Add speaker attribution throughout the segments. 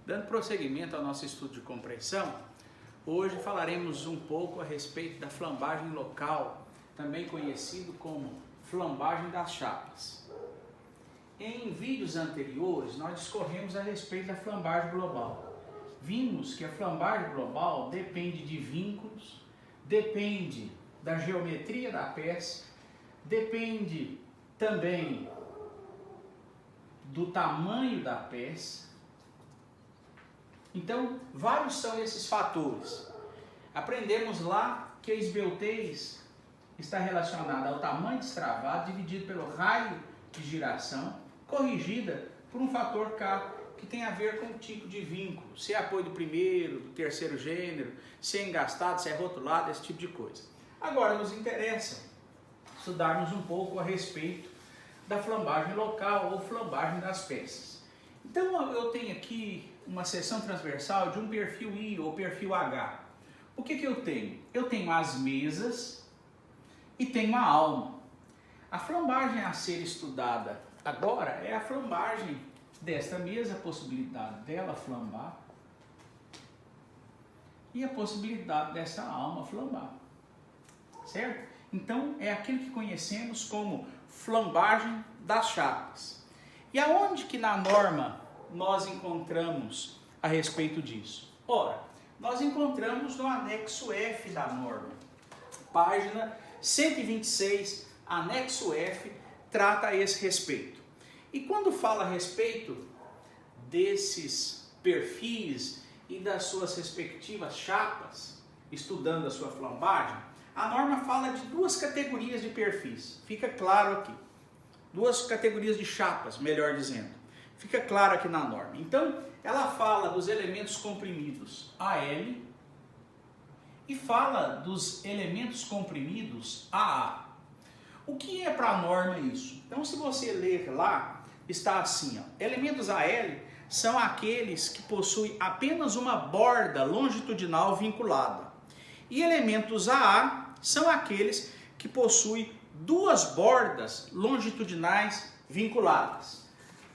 Speaker 1: Dando prosseguimento ao nosso estudo de compreensão, hoje falaremos um pouco a respeito da flambagem local, também conhecido como flambagem das chapas. Em vídeos anteriores, nós discorremos a respeito da flambagem global. Vimos que a flambagem global depende de vínculos, depende da geometria da peça, depende também do tamanho da peça. Então, vários são esses fatores. Aprendemos lá que a esbeltez está relacionada ao tamanho destravado dividido pelo raio de giração, corrigida por um fator K, que tem a ver com o tipo de vínculo, se é apoio do primeiro, do terceiro gênero, se é engastado, se é rotulado, esse tipo de coisa. Agora, nos interessa estudarmos um pouco a respeito da flambagem local ou flambagem das peças. Então, eu tenho aqui uma seção transversal de um perfil I ou perfil H. O que eu tenho? Eu tenho as mesas e tenho a alma. A flambagem a ser estudada agora é a flambagem desta mesa, a possibilidade dela flambar e a possibilidade dessa alma flambar, certo? Então é aquilo que conhecemos como flambagem das chapas. E aonde que na norma nós encontramos a respeito disso? Ora, nós encontramos no anexo F da norma, página 126, anexo F, trata a esse respeito. E quando fala a respeito desses perfis e das suas respectivas chapas, estudando a sua flambagem, a norma fala de duas categorias de perfis, fica claro aqui. Duas categorias de chapas, melhor dizendo. Fica claro aqui na norma. Então, ela fala dos elementos comprimidos AL e fala dos elementos comprimidos AA. O que é para a norma isso? Então, se você ler lá, está assim, ó, elementos AL são aqueles que possuem apenas uma borda longitudinal vinculada. E elementos AA são aqueles que possuem duas bordas longitudinais vinculadas.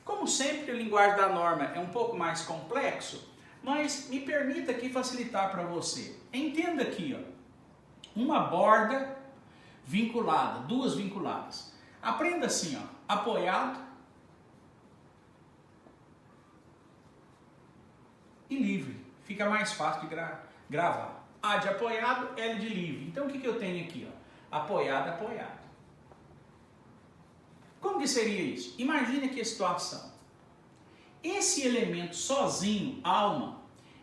Speaker 1: Como sempre, a linguagem da norma é um pouco mais complexo, mas me permita aqui facilitar para você. Entenda aqui, ó, uma borda vinculada, duas vinculadas. Aprenda assim, ó, apoiado e livre. Fica mais fácil de gravar. A de apoiado, L de livre. Então o que eu tenho aqui, ó? Apoiado, apoiado. Como que seria isso? Imagine aqui a situação. Esse elemento sozinho, alma,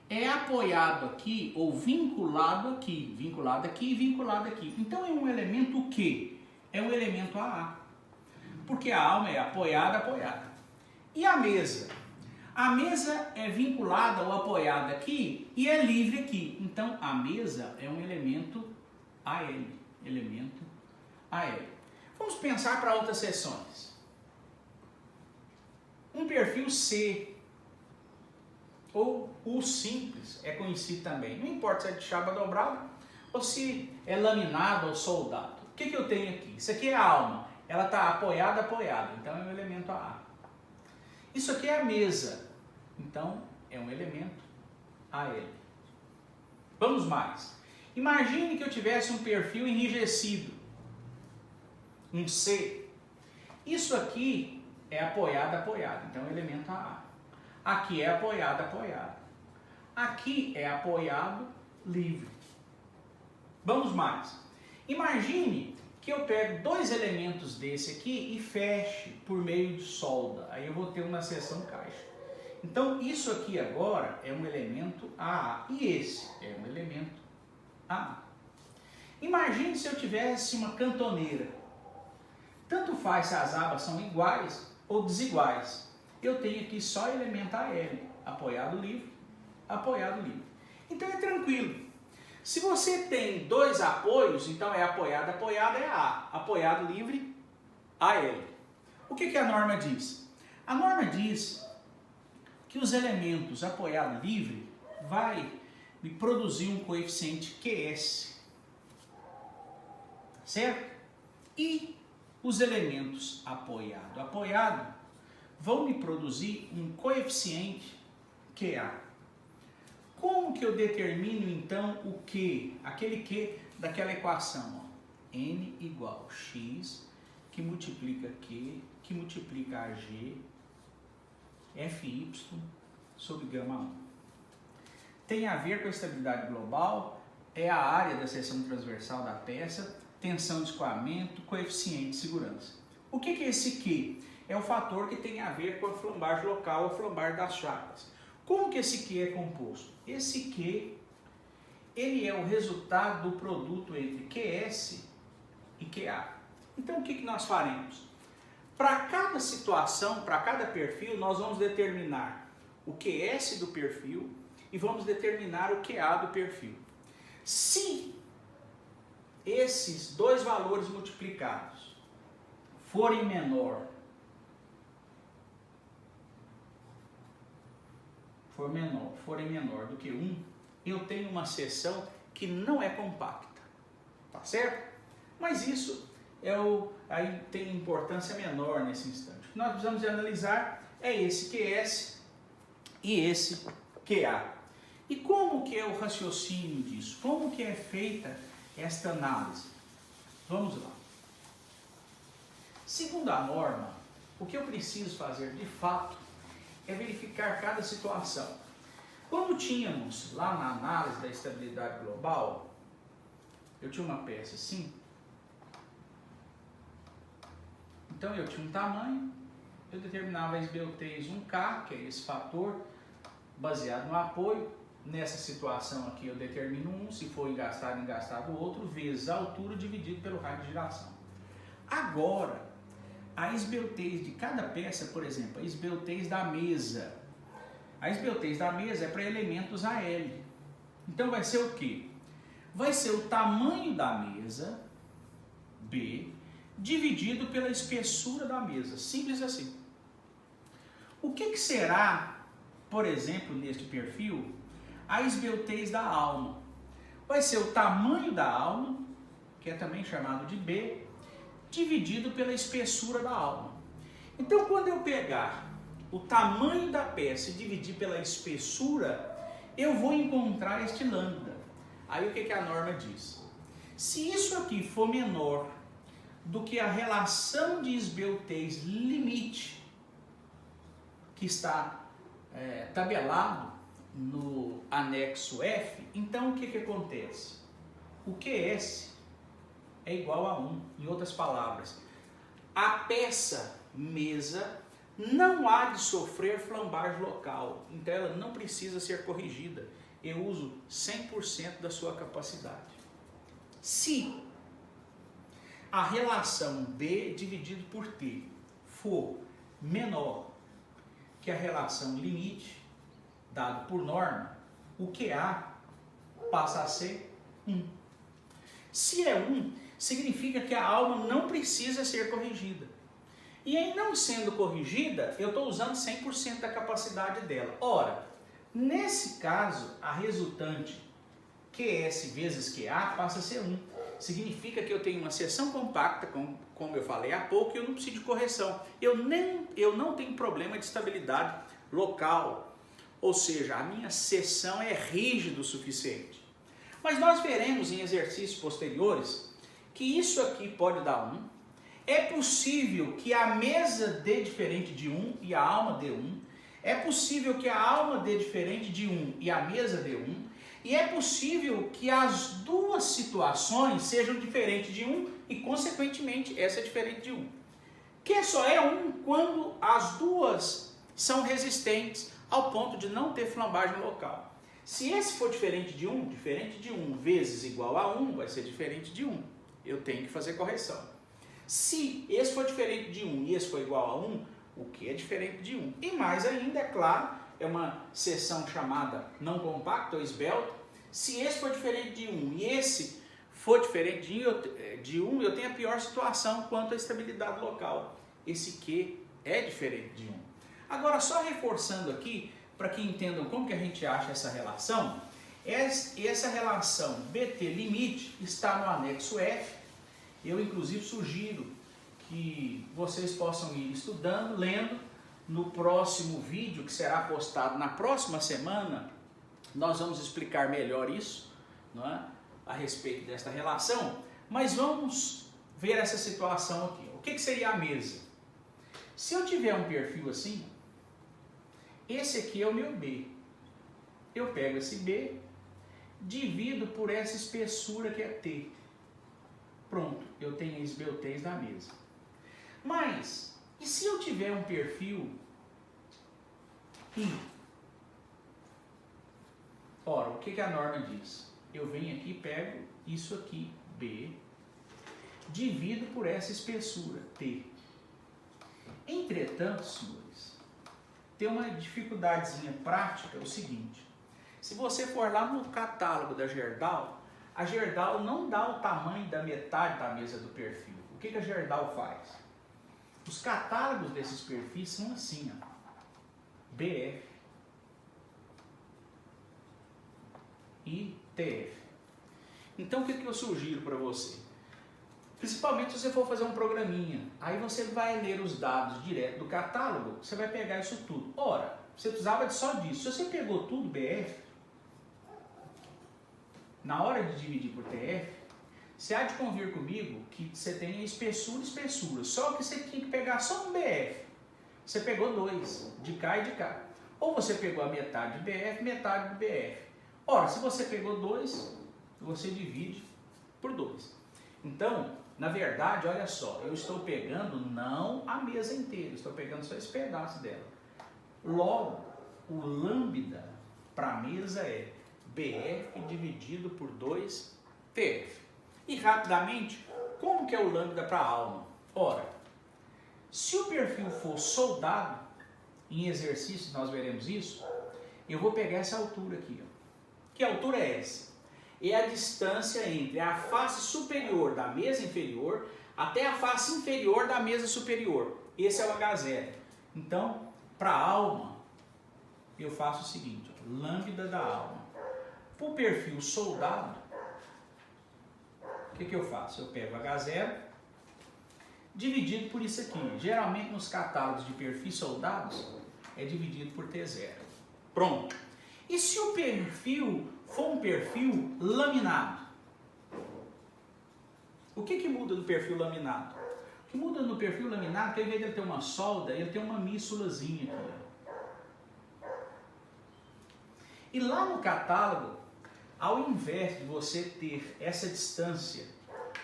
Speaker 1: é apoiado aqui ou vinculado aqui e vinculado aqui. Então é um elemento o quê? É um elemento AA. Porque a alma é apoiada, apoiada. E a mesa? A mesa é vinculada ou apoiada aqui e é livre aqui. Então a mesa é um elemento AL. Elemento AL. Vamos pensar para outras seções. Um perfil C, ou U simples, é conhecido também. Não importa se é de chapa dobrada ou se é laminado ou soldado. O que eu tenho aqui? Isso aqui é a alma. Ela está apoiada, apoiada. Então é um elemento AA. Isso aqui é a mesa. Então é um elemento AL. Vamos mais. Imagine que eu tivesse um perfil enrijecido. Um C. Isso aqui é apoiado, apoiado. Então, é elemento AA. Aqui é apoiado, apoiado. Aqui é apoiado, livre. Vamos mais. Imagine que eu pego dois elementos desse aqui e feche por meio de solda. Aí eu vou ter uma seção caixa. Então, isso aqui agora é um elemento AA. E esse é um elemento AA. Imagine se eu tivesse uma cantoneira. Tanto faz se as abas são iguais ou desiguais. Eu tenho aqui só elemento AL, apoiado livre, apoiado livre. Então é tranquilo. Se você tem dois apoios, então é apoiado, apoiado é A. Apoiado livre, AL. O que a norma diz? A norma diz que os elementos apoiado livre vai me produzir um coeficiente QS. Certo? E os elementos apoiado, apoiado vão me produzir um coeficiente QA. Como que eu determino então o Q? Aquele Q daquela equação, ó. N igual X, que multiplica Q, que multiplica AG, FY sobre gama 1. Tem a ver com a estabilidade global, é a área da seção transversal da peça, tensão de escoamento, coeficiente de segurança. O que é esse Q? É o fator que tem a ver com a flambagem local, a flambagem das chapas. Como que esse Q é composto? Esse Q, ele é o resultado do produto entre QS e QA. Então o que nós faremos? Para cada situação, para cada perfil, nós vamos determinar o QS do perfil e vamos determinar o QA do perfil. Se esses dois valores multiplicados forem menor do que 1, eu tenho uma seção que não é compacta, tá certo? Mas isso aí tem importância menor nesse instante. O que nós precisamos de analisar é esse QS e esse QA. E como que é o raciocínio disso? Como que é feita esta análise? Vamos lá. Segundo a norma, o que eu preciso fazer de fato é verificar cada situação. Quando tínhamos lá na análise da estabilidade global, eu tinha uma peça assim. Então eu tinha um tamanho, eu determinava a esbeltez 1K, que é esse fator, baseado no apoio. Nessa situação aqui eu determino 1, se for engastado o outro, vezes a altura dividido pelo raio de giração. Agora, a esbeltez de cada peça, por exemplo, a esbeltez da mesa. A esbeltez da mesa é para elementos AL. Então vai ser o quê? Vai ser o tamanho da mesa, B, dividido pela espessura da mesa. Simples assim. O que será, por exemplo, neste perfil, a esbeltez da alma? Vai ser o tamanho da alma, que é também chamado de B, dividido pela espessura da alma. Então, quando eu pegar o tamanho da peça e dividir pela espessura, eu vou encontrar este lambda. Aí o que a norma diz? Se isso aqui for menor do que a relação de esbeltez limite, que está tabelado no anexo F, então o que acontece? O QS é igual a 1. Em outras palavras, a peça mesa não há de sofrer flambagem local, então ela não precisa ser corrigida. Eu uso 100% da sua capacidade. Se a relação B dividido por T for menor que a relação limite, dado por norma, o QA passa a ser 1. Se é 1, significa que a alma não precisa ser corrigida. E em não sendo corrigida, eu estou usando 100% da capacidade dela. Ora, nesse caso, a resultante QS vezes QA passa a ser 1. Significa que eu tenho uma seção compacta, como eu falei há pouco, e eu não preciso de correção. Eu não tenho problema de estabilidade local. Ou seja, a minha seção é rígida o suficiente. Mas nós veremos em exercícios posteriores que isso aqui pode dar 1. É possível que a mesa dê diferente de 1 e a alma dê 1. É possível que a alma dê diferente de 1 e a mesa dê 1. E é possível que as duas situações sejam diferentes de 1 e, consequentemente, essa é diferente de 1. Que só é 1 quando as duas são resistentes ao ponto de não ter flambagem local. Se esse for diferente de 1 vezes igual a 1 vai ser diferente de 1. Eu tenho que fazer correção. Se esse for diferente de 1 e esse for igual a 1, o que é diferente de 1? E mais ainda, é claro, é uma seção chamada não compacta ou esbelta. Se esse for diferente de 1 e esse for diferente de 1, eu tenho a pior situação quanto à estabilidade local. Esse Q é diferente de 1. Agora, só reforçando aqui, para que entendam como que a gente acha essa relação, essa relação BT limite está no anexo F. Eu, inclusive, sugiro que vocês possam ir estudando, lendo, no próximo vídeo, que será postado na próxima semana, nós vamos explicar melhor isso, não é? A respeito desta relação, mas vamos ver essa situação aqui. O que seria a mesa? Se eu tiver um perfil assim, esse aqui é o meu B. Eu pego esse B, divido por essa espessura que é T. Pronto, eu tenho a esbeltez da mesa. Mas, e se eu tiver um perfil I? Ora, o que a norma diz? Eu venho aqui e pego isso aqui, B, divido por essa espessura, T. Entretanto, senhores, tem uma dificuldadezinha prática, é o seguinte. Se você for lá no catálogo da Gerdau, a Gerdau não dá o tamanho da metade da mesa do perfil. O que a Gerdau faz? Os catálogos desses perfis são assim, ó, BF e TF. Então, o que eu sugiro para você? Principalmente se você for fazer um programinha, aí você vai ler os dados direto do catálogo, você vai pegar isso tudo. Ora, você precisava só disso. Se você pegou tudo BF, na hora de dividir por TF, você há de convir comigo que você tem espessura e espessura. Só que você tinha que pegar só um BF. Você pegou 2, de cá e de cá. Ou você pegou a metade de BF, metade do BF. Ora, se você pegou 2, você divide por 2. Então, na verdade, olha só, eu estou pegando não a mesa inteira, estou pegando só esse pedaço dela. Logo, o lambda para a mesa é BF dividido por 2 TF. E rapidamente, como que é o lambda para a alma? Ora, se o perfil for soldado, em exercício nós veremos isso, eu vou pegar essa altura aqui. Ó. Que altura é essa? É a distância entre a face superior da mesa inferior até a face inferior da mesa superior. Esse é o H0. Então, para a alma, eu faço o seguinte, ó, lambda da alma. Para o perfil soldado, o que eu faço? Eu pego H0, dividido por isso aqui. Geralmente nos catálogos de perfis soldados, é dividido por T0. Pronto. E se o perfil for um perfil laminado? O que muda no perfil laminado? O que muda no perfil laminado é que ao invés de ele ter uma solda, ele tem uma míssulazinha aqui. Ó. E lá no catálogo, ao invés de você ter essa distância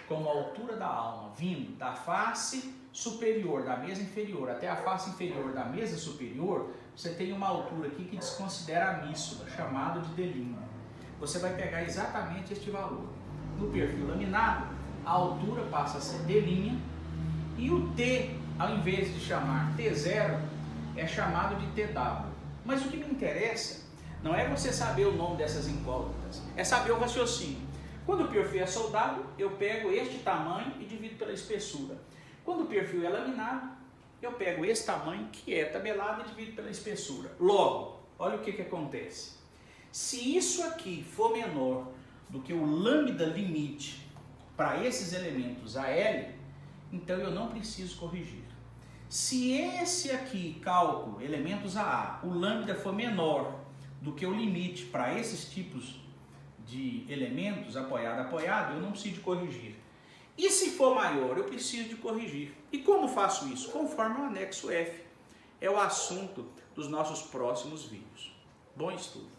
Speaker 1: como a altura da alma, vindo da face superior da mesa inferior até a face inferior da mesa superior, você tem uma altura aqui que desconsidera a míssula, chamado de D'. Você vai pegar exatamente este valor. No perfil laminado, a altura passa a ser D' e o T, ao invés de chamar T0, é chamado de TW. Mas o que me interessa não é você saber o nome dessas incógnitas, é saber o raciocínio. Quando o perfil é soldado, eu pego este tamanho e divido pela espessura. Quando o perfil é laminado, eu pego esse tamanho que é tabelado e divido pela espessura. Logo, olha o que acontece. Se isso aqui for menor do que o lambda limite para esses elementos AL, então eu não preciso corrigir. Se esse aqui, cálculo, elementos AA, o lambda for menor do que o limite para esses tipos de elementos, apoiado, eu não preciso de corrigir. E se for maior, eu preciso de corrigir. E como faço isso? Conforme o anexo F. É o assunto dos nossos próximos vídeos. Bom estudo!